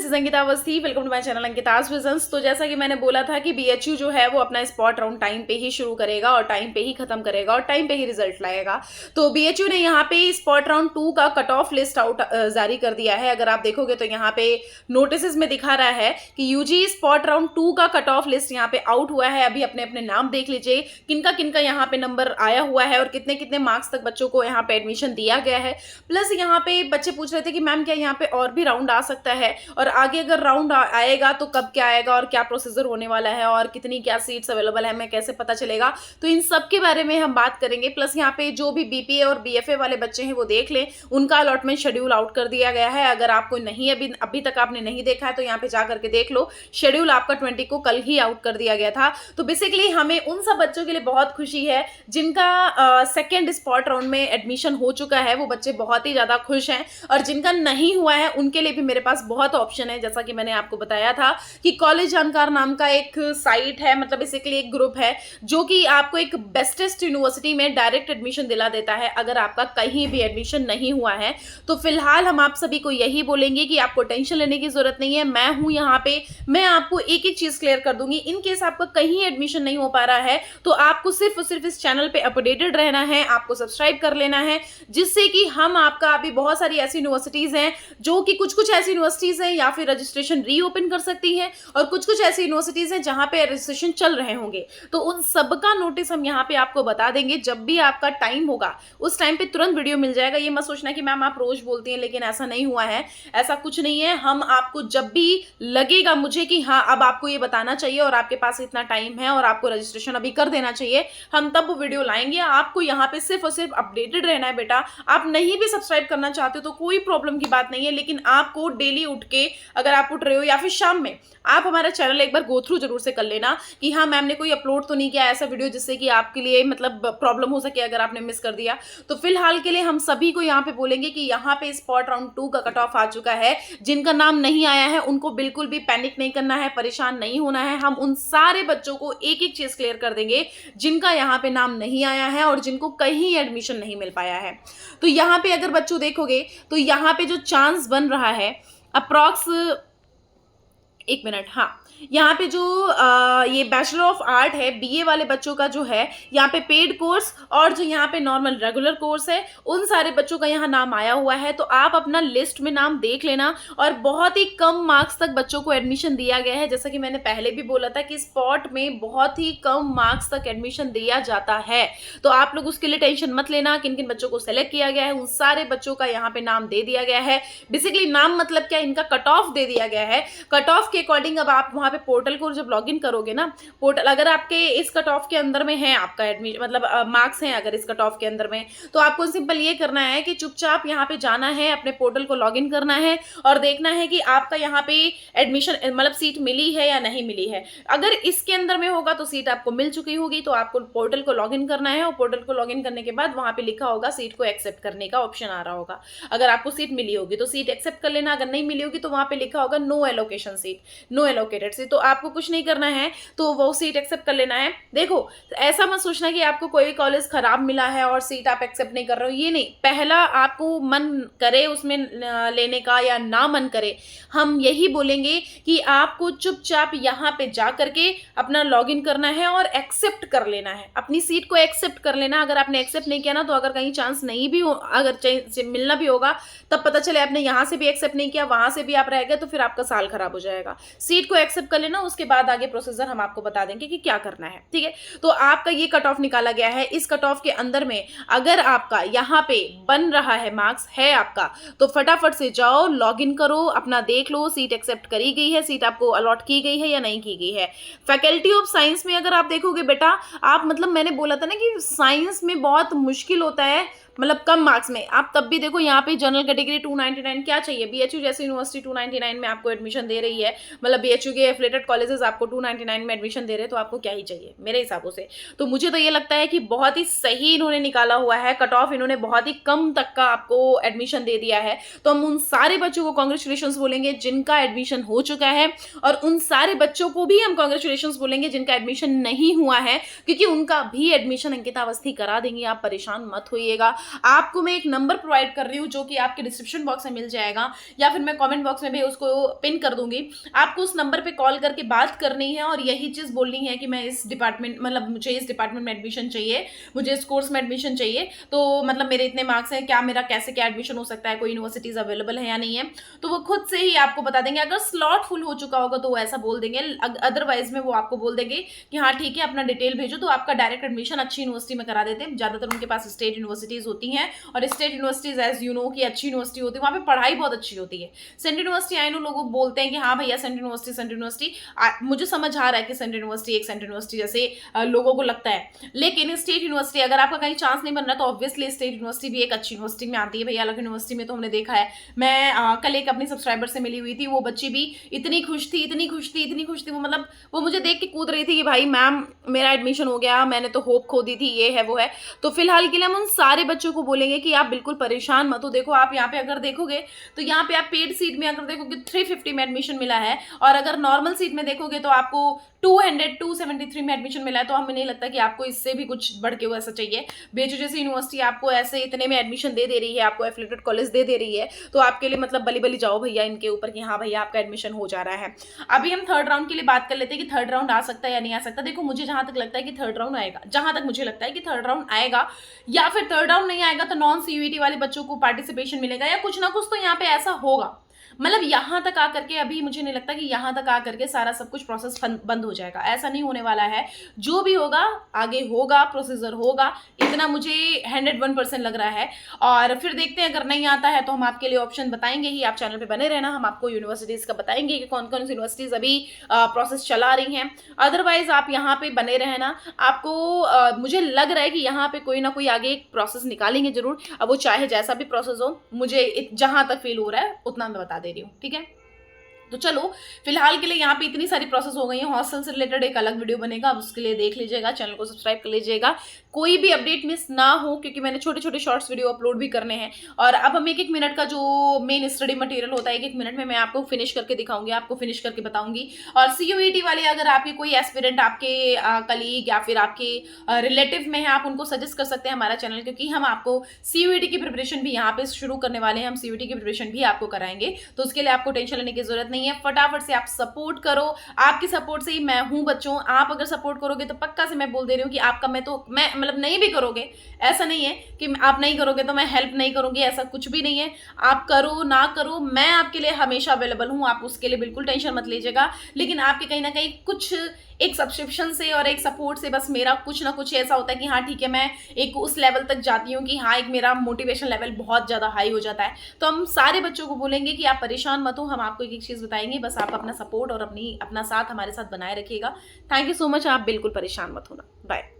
Is Ankita Awasthi. Welcome to my channel Ankita's visions. तो जैसा कि मैंने बोला था कि बीएचयू जो है वो अपना स्पॉट राउंड टाइम पे ही शुरू करेगा और टाइम पे ही खत्म करेगा और टाइम पे ही रिजल्ट लाएगा। तो बीएचयू ने यहाँ पे स्पॉट राउंड 2 का कट ऑफ लिस्ट आउट जारी कर दिया है। अगर आप देखोगे तो यहाँ पे नोटिस में दिखा रहा है कि यूजी स्पॉट राउंड 2 का कट ऑफ लिस्ट यहाँ पे आउट हुआ है। अभी अपने अपने नाम देख लीजिए, किनका किनका यहाँ पे नंबर आया हुआ है और कितने कितने मार्क्स तक बच्चों को यहाँ पे एडमिशन दिया गया है। प्लस यहाँ पे बच्चे पूछ रहे थे कि मैम क्या यहाँ पे और भी राउंड आ सकता है, और आगे अगर राउंड आएगा तो कब क्या आएगा और क्या प्रोसीजर होने वाला है और कितनी क्या सीट्स अवेलेबल है, हमें कैसे पता चलेगा। तो इन सब के बारे में हम बात करेंगे। प्लस यहाँ पे जो भी बीपीए और बीएफए वाले बच्चे हैं वो देख लें, उनका अलॉटमेंट शेड्यूल आउट कर दिया गया है। अगर आपको नहीं अभी तक आपने नहीं देखा है तो यहाँ पे जा करके देख लो। शेड्यूल आपका 20 को कल ही आउट कर दिया गया था। तो बेसिकली हमें उन सब बच्चों के लिए बहुत खुशी है जिनका सेकेंड स्पॉट राउंड में एडमिशन हो चुका है, वो बच्चे बहुत ही ज्यादा खुश हैं। और जिनका नहीं हुआ है उनके लिए भी मेरे पास बहुत ऑप्शन है। जैसा कि मैंने आपको बताया था कि कॉलेज जानकार नाम का एक साइट है, मतलब बेसिकली एक ग्रुप है जो कि आपको एक बेस्टेस्ट यूनिवर्सिटी में डायरेक्ट एडमिशन दिला देता है अगर आपका कहीं भी एडमिशन नहीं हुआ है। तो फिलहाल हम आप सभी को यही बोलेंगे कि आपको टेंशन लेने की जरूरत नहीं है। मैं हूं यहाँ पे, मैं आपको एक एक चीज क्लियर कर दूंगी। इन केस आपका कहीं एडमिशन नहीं हो पा रहा है तो आपको सिर्फ और सिर्फ इस चैनल पे अपडेटेड रहना है, आपको सब्सक्राइब कर लेना है, जिससे कि हम आपका, अभी बहुत सारी ऐसी यूनिवर्सिटीज हैं जो कि कुछ ऐसी यूनिवर्सिटीज हैं या फिर रजिस्ट्रेशन रीओपन कर सकती हैं और कुछ ऐसी यूनिवर्सिटीज हैं जहां पे रजिस्ट्रेशन चल रहे होंगे। तो उन सब का नोटिस हम यहाँ पे आपको बता देंगे। जब भी आपका टाइम होगा उस टाइम पे तुरंत वीडियो मिल जाएगा। ये मत सोचना कि मैम आप रोज बोलती हैं, लेकिन ऐसा नहीं हुआ है, ऐसा कुछ नहीं है। हम आपको जब भी लगेगा मुझे कि हाँ अब आपको ये बताना चाहिए और आपके पास इतना टाइम है और आपको रजिस्ट्रेशन अभी कर देना चाहिए, हम तब वो वीडियो लाएंगे। आपको यहाँ पे सिर्फ और सिर्फ अपडेटेड रहना है बेटा। आप नहीं भी सब्सक्राइब करना चाहते हो तो कोई प्रॉब्लम की बात नहीं है, लेकिन आपको डेली उठ के, अगर आप उठ रहे हो या फिर शाम में, आप हमारा चैनल एक बार गो थ्रू जरूर से कर लेना कि हाँ मैम ने कोई अपलोड तो नहीं किया ऐसा वीडियो जिससे कि आपके लिए मतलब प्रॉब्लम हो सके अगर आपने मिस कर दिया। तो फिलहाल के लिए हम सभी को यहाँ पे बोलेंगे कि यहाँ पे स्पॉट राउंड 2 का कट ऑफ आ चुका है। जिनका नाम नहीं आया है उनको बिल्कुल भी पैनिक नहीं करना है, परेशान नहीं होना है। हम उन सारे बच्चों को एक एक चीज क्लियर कर देंगे जिनका यहाँ पे नाम नहीं आया है और जिनको कहीं एडमिशन नहीं मिल पाया है। तो यहाँ पे अगर बच्चों देखोगे तो यहाँ पे जो चांस बन रहा है अप्रॉक्स, एक मिनट, हाँ, यहाँ पे जो ये बैचलर ऑफ आर्ट है बीए वाले बच्चों का जो है यहाँ पे पेड कोर्स और जो यहाँ पे नॉर्मल रेगुलर कोर्स है, उन सारे बच्चों का यहाँ नाम आया हुआ है। तो आप अपना लिस्ट में नाम देख लेना। और बहुत ही कम मार्क्स तक बच्चों को एडमिशन दिया गया है। जैसा कि मैंने पहले भी बोला था कि स्पॉट में बहुत ही कम मार्क्स तक एडमिशन दिया जाता है। तो आप लोग उसके लिए टेंशन मत लेना। किन किन बच्चों को सेलेक्ट किया गया है उन सारे बच्चों का यहाँ पे नाम दे दिया गया है। बेसिकली नाम मतलब क्या, इनका कट ऑफ दे दिया गया है। कट ऑफ के अकॉर्डिंग अब आप वहां पे पोर्टल को जब लॉगिन करोगे ना, पोर्टल अगर आपके इस कट ऑफ के अंदर में है, आपका एडमिशन मतलब मार्क्स हैं अगर इस कट ऑफ के अंदर में, तो आपको सिंपल ये करना है कि चुपचाप यहाँ पे जाना है, अपने पोर्टल को लॉगिन करना है और देखना है कि आपका यहाँ पे एडमिशन मतलब सीट मिली है या नहीं मिली है। अगर इसके अंदर में होगा तो सीट आपको मिल चुकी होगी, तो आपको पोर्टल को लॉगिन करना है और पोर्टल को लॉगिन करने के बाद वहां पे लिखा होगा सीट को एक्सेप्ट करने का ऑप्शन आ रहा होगा। अगर आपको सीट मिली होगी तो सीट एक्सेप्ट कर लेना, अगर नहीं मिली होगी तो वहां पे लिखा होगा no allocation seat, no allocated seat. तो आपको कुछ नहीं करना है, तो वो सीट एक्सेप्ट कर लेना है। देखो ऐसा मत सोचना कि आपको कोई कॉलेज खराब मिला है और सीट आप एक्सेप्ट नहीं कर रहे हो, ये नहीं। पहला आपको मन करे उसमें लेने का या ना मन करे, हम यही बोलेंगे कि आपको चुपचाप यहाँ पे जा करके अपना लॉगिन करना है और एक्सेप्ट कर लेना है, अपनी सीट को एक्सेप्ट कर लेना। अगर आपने एक्सेप्ट नहीं किया ना, तो अगर कहीं चांस नहीं भी हो, अगर मिलना भी होगा तब पता चले आपने यहाँ से भी एक्सेप्ट नहीं किया, वहां से भी आप रह गए, तो फिर आपका साल खराब हो जाएगा। सीट को एक्सेप्ट कर लेना, उसके बाद आगे प्रोसीजर हम आपको बता देंगे कि क्या करना है, ठीक है। तो आपका ये कट ऑफ निकाला गया है। इस कट ऑफ के अंदर में अगर आपका यहाँ पे बन रहा है, मार्क्स है आपका, तो फटाफट से जाओ लॉगिन करो, अपना देख लो सीट एक्सेप्ट करी गई है, सीट आपको अलॉट की गई है या नहीं की गई है। फैकल्टी ऑफ साइंस में अगर आप देखोगे बेटा, आप मतलब मैंने बोला था ना कि साइंस में बहुत मुश्किल होता है, मतलब कम मार्क्स में। आप तब भी देखो यहाँ पे जनरल कैटेगरी 299 क्या चाहिए, बीएचयू जैसी यूनिवर्सिटी 299 में आपको एडमिशन दे रही है, मतलब बीएचयू के एफिलिएटेड कॉलेजेस आपको 299 में एडमिशन दे रहे हैं, तो आपको क्या ही चाहिए मेरे हिसाबों से। तो मुझे तो ये लगता है कि बहुत ही सही इन्होंने निकाला हुआ है कट ऑफ, इन्होंने बहुत ही कम तक का आपको एडमिशन दे दिया है। तो हम उन सारे बच्चों को कॉन्ग्रेचुलेशंस बोलेंगे जिनका एडमिशन हो चुका है, और उन सारे बच्चों को भी हम कॉन्ग्रेचुलेशंस बोलेंगे जिनका एडमिशन नहीं हुआ है, क्योंकि उनका भी एडमिशन अंकिता अवस्थी करा देंगी, आप परेशान मत होइएगा। आपको मैं एक नंबर प्रोवाइड कर रही हूँ जो कि आपके डिस्क्रिप्शन बॉक्स में मिल जाएगा, या फिर मैं कमेंट बॉक्स में भी उसको पिन कर दूंगी। आपको उस नंबर पे कॉल करके बात करनी है और यही चीज़ बोलनी है कि मैं इस डिपार्टमेंट, मतलब मुझे इस डिपार्टमेंट में एडमिशन चाहिए, मुझे इस कोर्स में एडमिशन चाहिए, तो मतलब मेरे इतने मार्क्स हैं, क्या मेरा कैसे क्या एडमिशन हो सकता है, कोई यूनिवर्सिटीज़ अवेलेबल है या नहीं है, तो वो खुद से ही आपको बता देंगे। अगर स्लॉट फुल हो चुका होगा तो वो ऐसा बोल देंगे, अदरवाइज में वो आपको बोल देंगे कि हाँ ठीक है अपना डिटेल भेजो, तो आपका डायरेक्ट एडमिशन अच्छी यूनिवर्सिटी में करा देते हैं। ज़्यादातर उनके पास स्टेट यूनिवर्सिटीज़ होती हैं, और state universities as you know कि अच्छी यूनिवर्सिटी होती है, वहाँ पे पढ़ाई बहुत अच्छी होती है। सेंट्रल यूनिवर्सिटी आई नो लोग बोलते हैं कि हाँ भैया सेंट्रल यूनिवर्सिटी, मुझे समझ आ रहा है कि सेंट्रल यूनिवर्सिटी एक सेंट्रल यूनिवर्सिटी जैसे लोगों को लगता है, लेकिन स्टेट यूनिवर्सिटी अगर आपका कहीं चांस नहीं बन रहा तो ऑब्वियसली स्टेट यूनिवर्सिटी भी एक अच्छी यूनिवर्सिटी में आती है भैया। अलग यूनिवर्सिटी में तो हमने देखा है, मैं कल एक अपनी सब्सक्राइबर से मिली हुई थी, वो बच्ची भी इतनी खुश थी, वो मतलब वो मुझे देख के कूद रही थी कि भाई मैम मेरा एडमिशन हो गया, मैंने तो होप खो दी थी, ये है वो है। तो फिलहाल के लिए हम उन सारे बच्चों को बोलेंगे कि आप बिल्कुल परेशान मत हो। देखो आप यहाँ पे अगर देखोगे तो यहाँ पे आप पेड सीट में अगर देखोगे 350 में एडमिशन मिला है, और अगर नॉर्मल सीट में देखोगे तो आपको 273 में एडमिशन मिला है। तो हमें नहीं लगता कि आपको इससे भी कुछ बढ़ के ऐसा चाहिए। बीएचयू जैसी यूनिवर्सिटी आपको ऐसे इतने में एडमिशन दे रही है, आपको एफिलिएटेड कॉलेज दे रही है, तो आपके लिए मतलब बली बली जाओ भैया इनके ऊपर कि हाँ भैया आपका एडमिशन हो जा रहा है। अभी हम थर्ड राउंड के लिए बात कर लेते हैं कि थर्ड राउंड आ सकता है या नहीं आ सकता। देखो मुझे जहां तक लगता है कि थर्ड राउंड आएगा, जहां तक मुझे लगता है कि थर्ड राउंड आएगा, या फिर थर्ड राउंड नहीं आएगा तो नॉन सीयूईटी वाले बच्चों को पार्टिसिपेशन मिलेगा, या कुछ ना कुछ तो यहाँ पे ऐसा होगा। मतलब यहाँ तक आकर के अभी मुझे नहीं लगता कि यहाँ तक आकर के सारा सब कुछ प्रोसेस बंद हो जाएगा, ऐसा नहीं होने वाला है। जो भी होगा आगे होगा, प्रोसीजर होगा, इतना मुझे 101% लग रहा है। और फिर देखते हैं, अगर नहीं आता है तो हम आपके लिए ऑप्शन बताएंगे ही। आप चैनल पे बने रहना, हम आपको यूनिवर्सिटीज का बताएंगे कि कौन कौन सी यूनिवर्सिटीज अभी प्रोसेस चला रही हैं। अदरवाइज आप यहाँ पे बने रहना, आपको मुझे लग रहा है कि यहाँ पे कोई ना कोई आगे एक प्रोसेस निकालेंगे जरूर। अब वो चाहे जैसा भी प्रोसेस हो, मुझे जहां तक फील हो रहा है उतना मैं बता दे रही हूँ, ठीक है। तो चलो फिलहाल के लिए यहाँ पे इतनी सारी प्रोसेस हो गई है। हॉस्टल से रिलेटेड एक अलग वीडियो बनेगा, अब उसके लिए देख लीजिएगा, चैनल को सब्सक्राइब कर लीजिएगा, कोई भी अपडेट मिस ना हो, क्योंकि मैंने छोटे छोटे शॉर्ट्स वीडियो अपलोड भी करने हैं। और अब हम 1-1 मिनट का जो मेन स्टडी मटेरियल होता है 1-1 मिनट में मैं आपको फिनिश करके दिखाऊंगी, आपको फिनिश करके बताऊंगी। और सीयूईटी वाले अगर आपके कोई एस्पिरेंट आपके कलीग या फिर आपके रिलेटिव में है, आप उनको सजेस्ट कर सकते हैं हमारा चैनल, क्योंकि हम आपको सीयूईटी की प्रिपरेशन भी यहाँ पे शुरू करने वाले हैं। हम सीयूईटी की प्रिपरेशन भी आपको कराएंगे, तो उसके लिए आपको टेंशन लेने की जरूरत नहीं है। फटाफट से आप सपोर्ट करो, आपकी सपोर्ट से ही मैं हूं बच्चों। आप अगर सपोर्ट करोगे तो पक्का से मैं बोल दे रही हूँ कि आपका मैं मतलब नहीं भी करोगे, ऐसा नहीं है कि आप नहीं करोगे तो मैं हेल्प नहीं करूंगी, ऐसा कुछ भी नहीं है। आप करो ना करो, मैं आपके लिए हमेशा अवेलेबल हूं, आप उसके लिए बिल्कुल टेंशन मत लीजिएगा। लेकिन आपके कहीं ना कहीं कुछ एक सब्सक्रिप्शन से और एक सपोर्ट से बस मेरा कुछ ना कुछ ऐसा होता है कि हाँ ठीक है, मैं एक उस लेवल तक जाती हूँ कि हाँ एक मेरा मोटिवेशन लेवल बहुत ज़्यादा हाई हो जाता है। तो हम सारे बच्चों को बोलेंगे कि आप परेशान मत हो, हम आपको एक चीज़ बताएंगे, बस आप अपना सपोर्ट और अपना साथ हमारे साथ बनाए रखिएगा। थैंक यू सो मच, आप बिल्कुल परेशान मत होना। बाय।